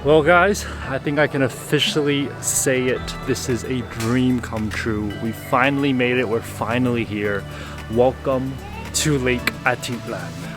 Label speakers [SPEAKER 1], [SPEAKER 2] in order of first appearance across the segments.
[SPEAKER 1] Well guys, I think I can officially say it. This is a dream come true. We finally made it. We're finally here. Welcome to Lake Atitlan.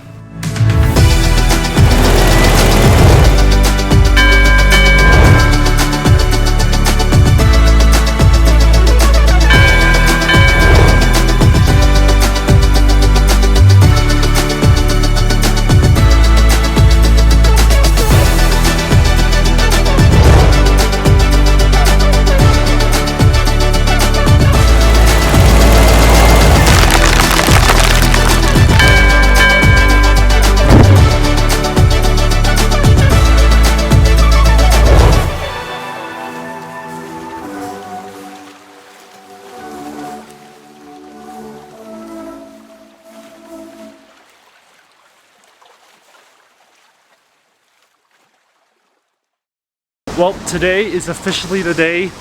[SPEAKER 1] Well, today is officially the day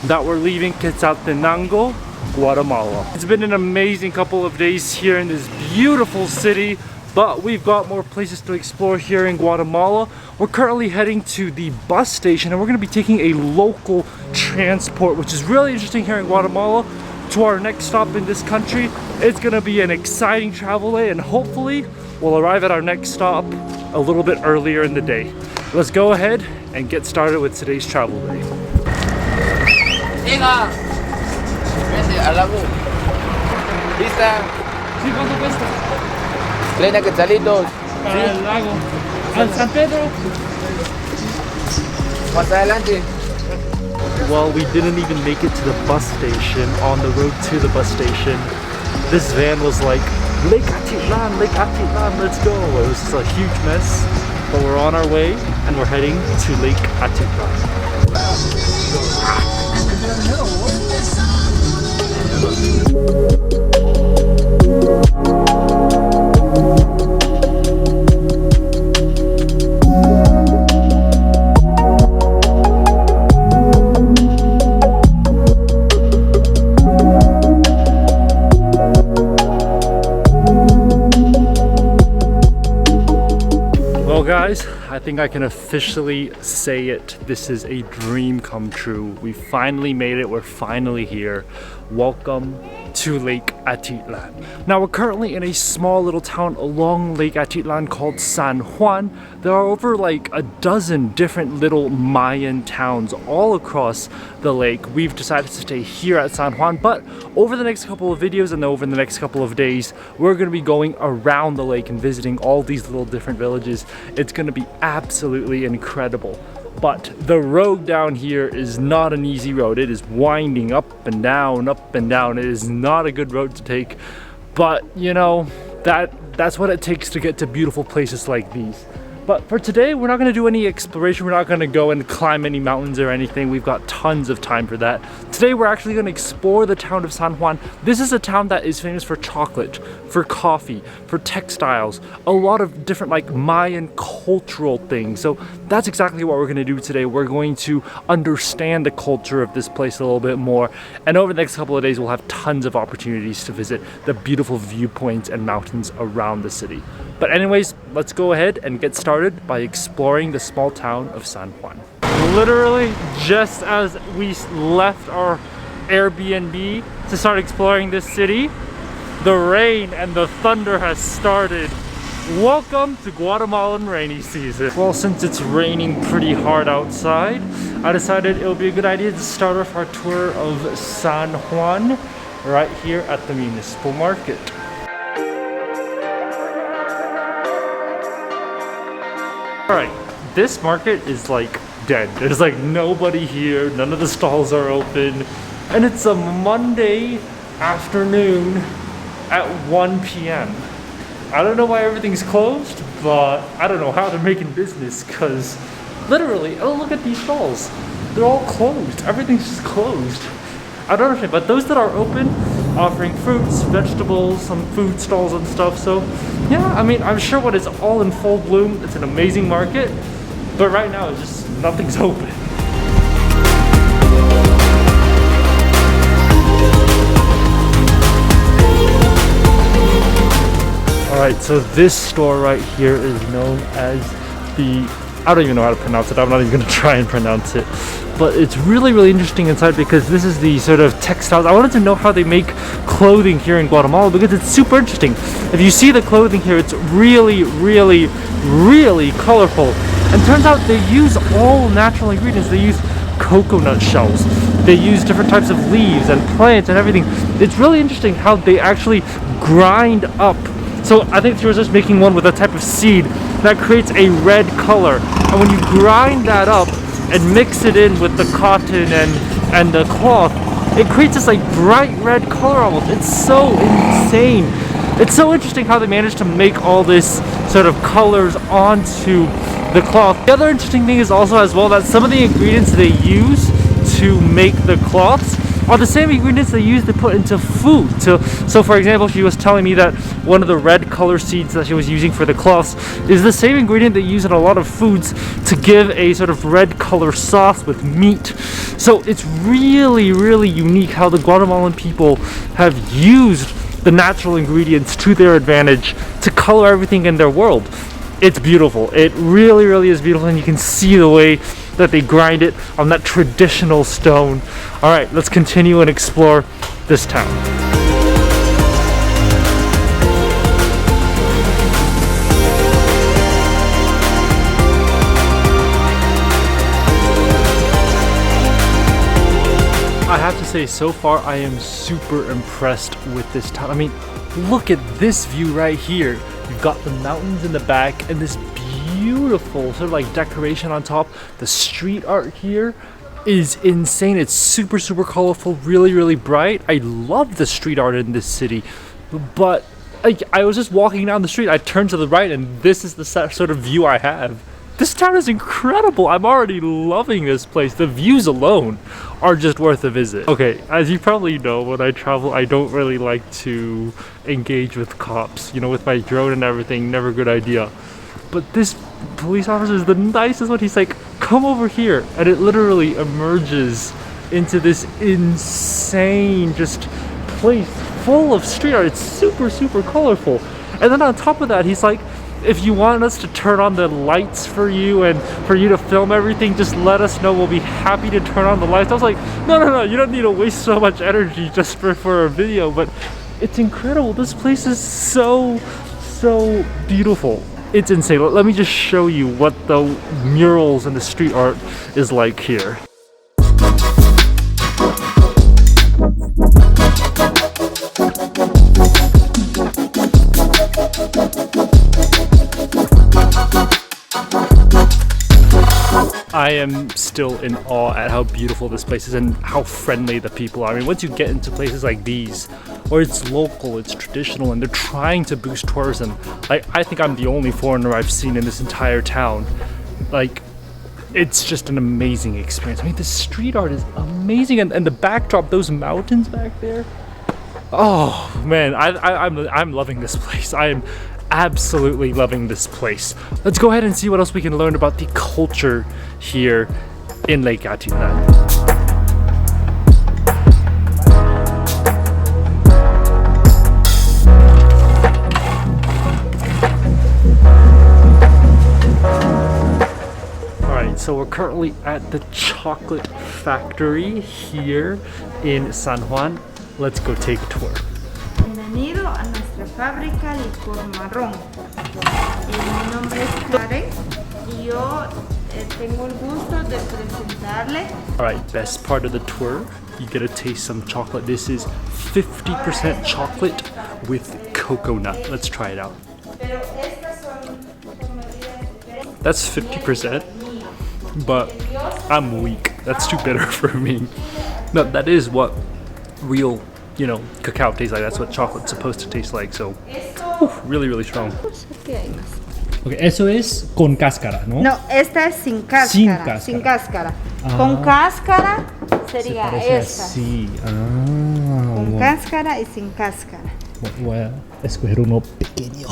[SPEAKER 1] that we're leaving Quetzaltenango, Guatemala. It's been an amazing couple of days here in this beautiful city, but we've got more places to explore here in Guatemala. We're currently heading to the bus station and we're going to be taking a local transport, which is really interesting here in Guatemala, to our next stop in this country. It's going to be an exciting travel day and hopefully we'll arrive at our next stop a little bit earlier in the day. Let's go ahead and get started with today's travel day.
[SPEAKER 2] Llega. Vete al lago. ¿Lista?
[SPEAKER 1] Sí, ¿cuánto cuesta?
[SPEAKER 2] 30 quetzalitos.
[SPEAKER 1] Para el lago. Al San Pedro.
[SPEAKER 2] Más adelante.
[SPEAKER 1] Well, we didn't even make it to the bus station. On the road to the bus station, this van was like, Lake Atitlan, let's go. It was just a huge mess. But we're on our way and we're heading to Lake Atitlan. Guys, I think I can officially say it. This is a dream come true. We finally made it. We're finally here. Welcome to Lake Atitlan. Now we're currently in a small little town along Lake Atitlan called San Juan. There are over like a dozen different little Mayan towns all across the lake. We've decided to stay here at San Juan, but over the next couple of videos and over the next couple of days, we're going to be going around the lake and visiting all these little different villages. It's going to be absolutely incredible. But the road down here is not an easy road. It is winding up and down, up and down. It is not a good road to take. But you know, that's what it takes to get to beautiful places like these. But for today, we're not going to do any exploration. We're not going to go and climb any mountains or anything. We've got tons of time for that. Today, we're actually going to explore the town of San Juan. This is a town that is famous for chocolate, for coffee, for textiles, a lot of different like Mayan cultural things. So that's exactly what we're going to do today. We're going to understand the culture of this place a little bit more. And over the next couple of days, we'll have tons of opportunities to visit the beautiful viewpoints and mountains around the city. But anyways, let's go ahead and get started by exploring the small town of San Juan. Literally, just as we left our Airbnb to start exploring this city, the rain and the thunder has started. Welcome to Guatemalan rainy season. Well, since it's raining pretty hard outside, I decided it would be a good idea to start off our tour of San Juan right here at the Municipal Market. Alright, this market is like dead. There's like nobody here, none of the stalls are open, and it's a Monday afternoon at 1 p.m. I don't know why everything's closed, but I don't know how they're making business because literally, oh look at these stalls. They're all closed. Everything's just closed. I don't understand, but those that are open, offering fruits, vegetables, some food stalls and stuff. So yeah, I mean, I'm sure when it's all in full bloom, it's an amazing market, but right now it's just nothing's open. Alright, so this store right here is known as the I don't even know how to pronounce it. I'm not even going to try and pronounce it. But it's really, really interesting inside because this is the sort of textiles. I wanted to know how they make clothing here in Guatemala because it's super interesting. If you see the clothing here, it's really, really, really colorful. And turns out they use all natural ingredients. They use coconut shells. They use different types of leaves and plants and everything. It's really interesting how they actually grind up. So I think she was just making one with a type of seed that creates a red color. And when you grind that up and mix it in with the cotton and the cloth, it creates this like bright red color almost. It's so insane. It's so interesting how they managed to make all this sort of colors onto the cloth. The other interesting thing is also as well that some of the ingredients they use to make the cloths are the same ingredients they use to put into food. So for example, she was telling me that one of the red color seeds that she was using for the cloths is the same ingredient they use in a lot of foods to give a sort of red color sauce with meat. So it's really, really unique how the Guatemalan people have used the natural ingredients to their advantage to color everything in their world. It's beautiful. It really, really is beautiful, and you can see the way that they grind it on that traditional stone. All right, let's continue and explore this town. I have to say, so far I am super impressed with this town. I mean, look at this view right here. You've got the mountains in the back and this beautiful sort of like decoration on top. The street art here is insane. It's super, super colorful, really, really bright. I love the street art in this city. But I was just walking down the street, I turned to the right, and this is the sort of view I have. This town is incredible. I'm already loving this place. The views alone are just worth a visit. Okay, as you probably know, when I travel, I don't really like to engage with cops. You know, with my drone and everything, never a good idea. But this police officer is the nicest one. He's like, come over here. And it literally emerges into this insane just place full of street art. It's super, super colorful. And then on top of that, he's like, if you want us to turn on the lights for you and for you to film everything, just let us know. We'll be happy to turn on the lights. I was like, no, you don't need to waste so much energy just for a video. But it's incredible. This place is so beautiful. It's insane. Let me just show you what the murals and the street art is like here. I am still in awe at how beautiful this place is and how friendly the people are. I mean, once you get into places like these, where it's local, it's traditional, and they're trying to boost tourism, like, I think I'm the only foreigner I've seen in this entire town. Like, it's just an amazing experience. I mean, the street art is amazing, and the backdrop, those mountains back there. Oh man, I'm loving this place. I am absolutely loving this place. Let's go ahead and see what else we can learn about the culture here in Lake Atitlan. Alright, so we're currently at the chocolate factory here in San Juan. Let's go take a tour.
[SPEAKER 3] Bienvenido a nuestra fábrica licor marrón. Mi nombre es Karen y yo tengo el gusto de presentarle.
[SPEAKER 1] Alright, best part of the tour, you get to taste some chocolate. This is 50% chocolate with coconut. Let's try it out. That's 50%, but I'm weak. That's too bitter for me. No, that is what real, you know, cacao tastes like. That's what chocolate's supposed to taste like. So, really, really strong. Okay, eso es con cáscara, ¿no?
[SPEAKER 3] No, esta es sin cáscara.
[SPEAKER 1] Sin cáscara.
[SPEAKER 3] Sin cáscara. Con cáscara sería esta.
[SPEAKER 1] Así.
[SPEAKER 3] Con cáscara y sin cáscara.
[SPEAKER 1] Voy a escoger uno pequeño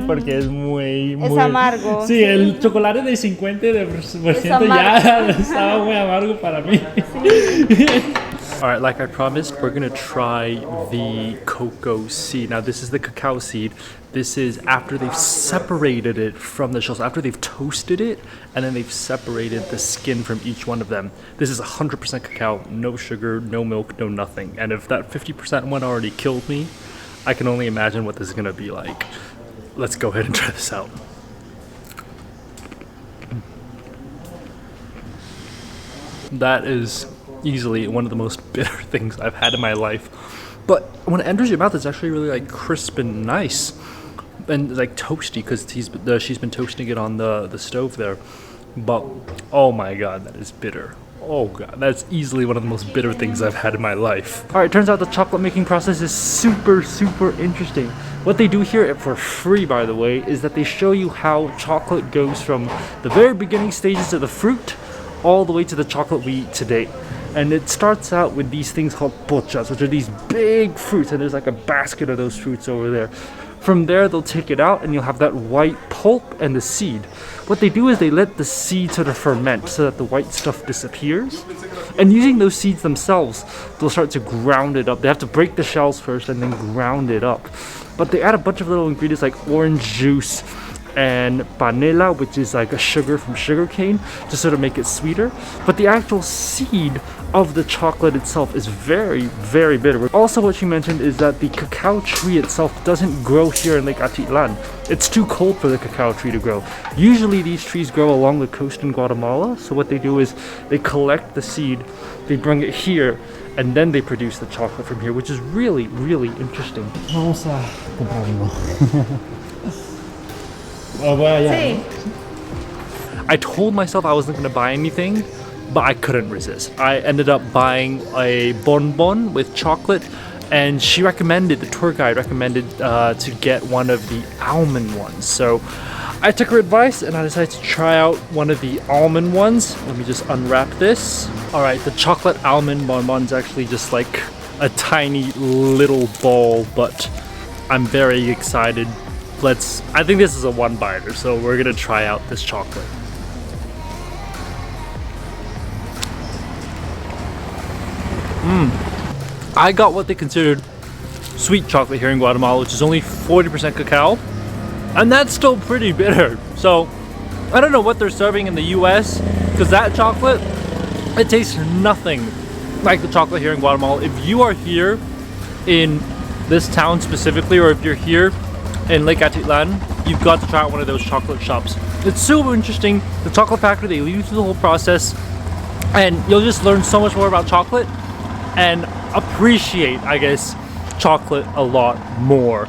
[SPEAKER 1] porque es muy
[SPEAKER 3] Es amargo.
[SPEAKER 1] Sí, el chocolate de 50% ya estaba muy amargo para mí. Sí. All right, like I promised, we're gonna try the cocoa seed. Now this is the cacao seed. This is after they've separated it from the shells, after they've toasted it, and then they've separated the skin from each one of them. This is 100% cacao, no sugar, no milk, no nothing. And if that 50% one already killed me, I can only imagine what this is gonna be like. Let's go ahead and try this out. That is easily one of the most bitter things I've had in my life. But when it enters your mouth, it's actually really like crisp and nice. And like toasty because she's been toasting it on the stove there. But oh my god, that is bitter. Oh god, that's easily one of the most bitter things I've had in my life. Alright, turns out the chocolate making process is super interesting. What they do here for free, by the way, is that they show you how chocolate goes from the very beginning stages of the fruit all the way to the chocolate we eat today. And it starts out with these things called pochas, which are these big fruits, and there's like a basket of those fruits over there. From there, they'll take it out and you'll have that white pulp and the seed. What they do is they let the seed sort of ferment so that the white stuff disappears. And using those seeds themselves, they'll start to ground it up. They have to break the shells first and then ground it up. But they add a bunch of little ingredients like orange juice and panela, which is like a sugar from sugarcane, to sort of make it sweeter. But the actual seed of the chocolate itself is very bitter. Also, what she mentioned is that the cacao tree itself doesn't grow here in Lake Atitlan. It's too cold for the cacao tree to grow. Usually these trees grow along the coast in Guatemala, so what they do is they collect the seed, they bring it here, and then they produce the chocolate from here, which is really interesting.
[SPEAKER 4] Vamos a comprar uno.
[SPEAKER 3] Sí.
[SPEAKER 1] I told myself I wasn't going to buy anything, but I couldn't resist. I ended up buying a bonbon with chocolate, and the tour guide recommended to get one of the almond ones. So I took her advice and I decided to try out one of the almond ones. Let me just unwrap this. All right, the chocolate almond bonbon is actually just like a tiny little ball, but I'm very excited. I think this is a one biter, so we're gonna try out this chocolate. I got what they considered sweet chocolate here in Guatemala, which is only 40% cacao, and that's still pretty bitter. So I don't know what they're serving in the US, because that chocolate, it tastes nothing like the chocolate here in Guatemala. If you are here in this town specifically, or if you're here in Lake Atitlan, you've got to try out one of those chocolate shops. It's super interesting. The chocolate factory, they lead you through the whole process, and you'll just learn so much more about chocolate and appreciate, I guess, chocolate a lot more,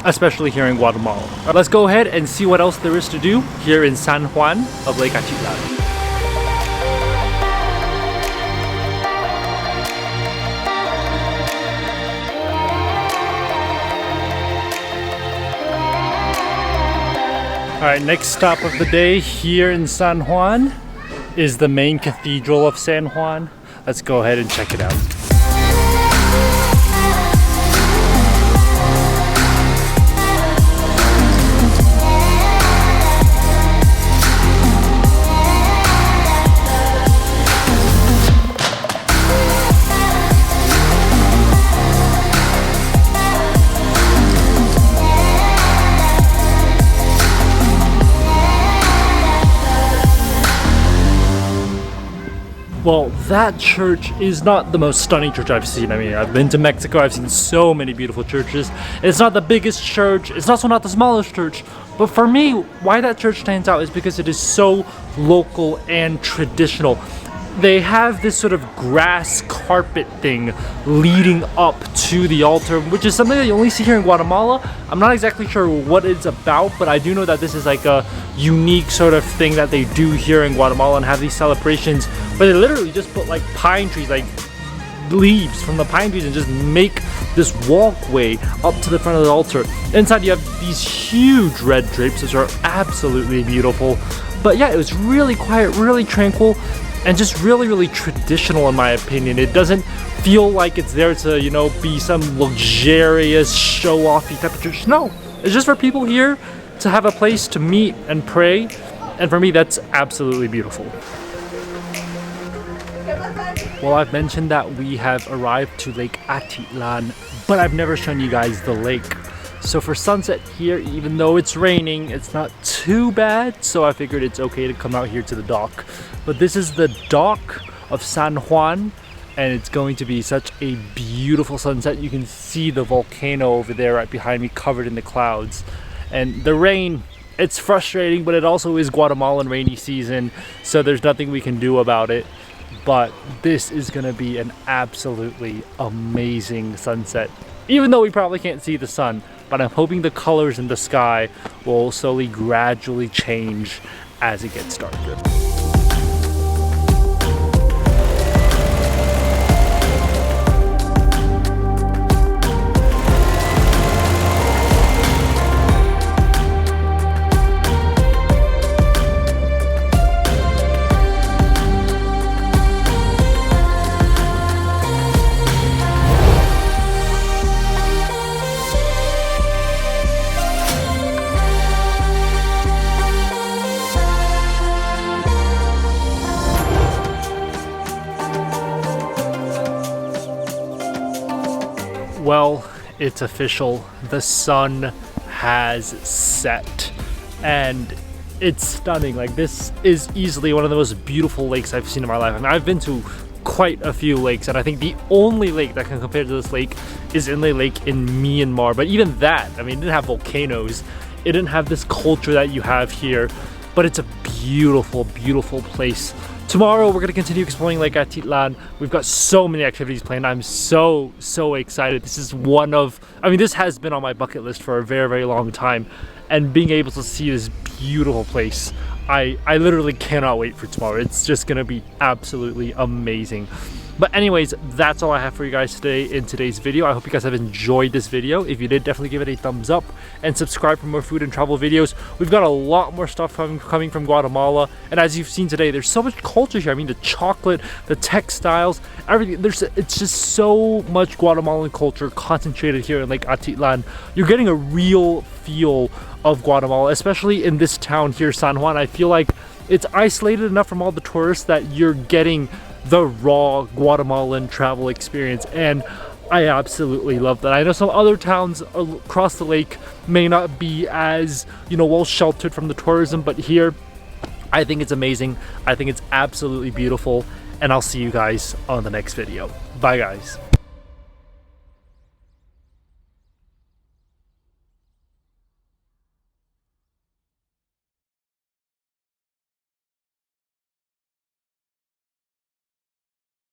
[SPEAKER 1] especially here in Guatemala. Let's go ahead and see what else there is to do here in San Juan of Lake Atitlan. Alright, next stop of the day here in San Juan is the main cathedral of San Juan. Let's go ahead and check it out. Well, that church is not the most stunning church I've seen. I mean, I've been to Mexico, I've seen so many beautiful churches. It's not the biggest church, it's also not the smallest church. But for me, why that church stands out is because it is so local and traditional. They have this sort of grass carpet thing leading up to the altar, which is something that you only see here in Guatemala. I'm not exactly sure what it's about, but I do know that this is like a unique sort of thing that they do here in Guatemala and have these celebrations where they literally just put like pine trees, like leaves from the pine trees, and just make this walkway up to the front of the altar. Inside you have these huge red drapes, which are absolutely beautiful. But yeah, it was really quiet, really tranquil, and just really traditional in my opinion. It doesn't feel like it's there to, you know, be some luxurious show-offy type of church. No, it's just for people here to have a place to meet and pray, and for me that's absolutely beautiful. Well, I've mentioned that we have arrived to Lake Atitlan, but I've never shown you guys the lake. So for sunset here, even though it's raining, it's not too bad, so I figured it's okay to come out here to the dock. But this is the dock of San Juan, and it's going to be such a beautiful sunset. You can see the volcano over there right behind me, covered in the clouds. And the rain, it's frustrating, but it also is Guatemalan rainy season, so there's nothing we can do about it. But this is gonna be an absolutely amazing sunset, even though we probably can't see the sun. But I'm hoping the colors in the sky will slowly, gradually change as it gets darker. Well, it's official. The sun has set and it's stunning. Like, this is easily one of the most beautiful lakes I've seen in my life. I mean, I've been to quite a few lakes, and I think the only lake that can compare to this lake is Inle Lake in Myanmar. But even that, I mean, it didn't have volcanoes. It didn't have this culture that you have here, but it's a beautiful, beautiful place. Tomorrow, we're going to continue exploring Lake Atitlan. We've got so many activities planned. I'm so excited. This is one of, I mean, this has been on my bucket list for a very, very long time. And being able to see this beautiful place, I literally cannot wait for tomorrow. It's just going to be absolutely amazing. But anyways, that's all I have for you guys today in today's video. I hope you guys have enjoyed this video. If you did, definitely give it a thumbs up and subscribe for more food and travel videos. We've got a lot more stuff coming from Guatemala. And as you've seen today, there's so much culture here. I mean, the chocolate, the textiles, everything. It's just so much Guatemalan culture concentrated here in Lake Atitlan. You're getting a real feel of Guatemala, especially in this town here, San Juan. I feel like it's isolated enough from all the tourists that you're getting the raw Guatemalan travel experience, and I absolutely love that. I know some other towns across the lake may not be as, you know, well sheltered from the tourism, but here I think it's amazing. I think it's absolutely beautiful, and I'll see you guys on the next video. Bye guys.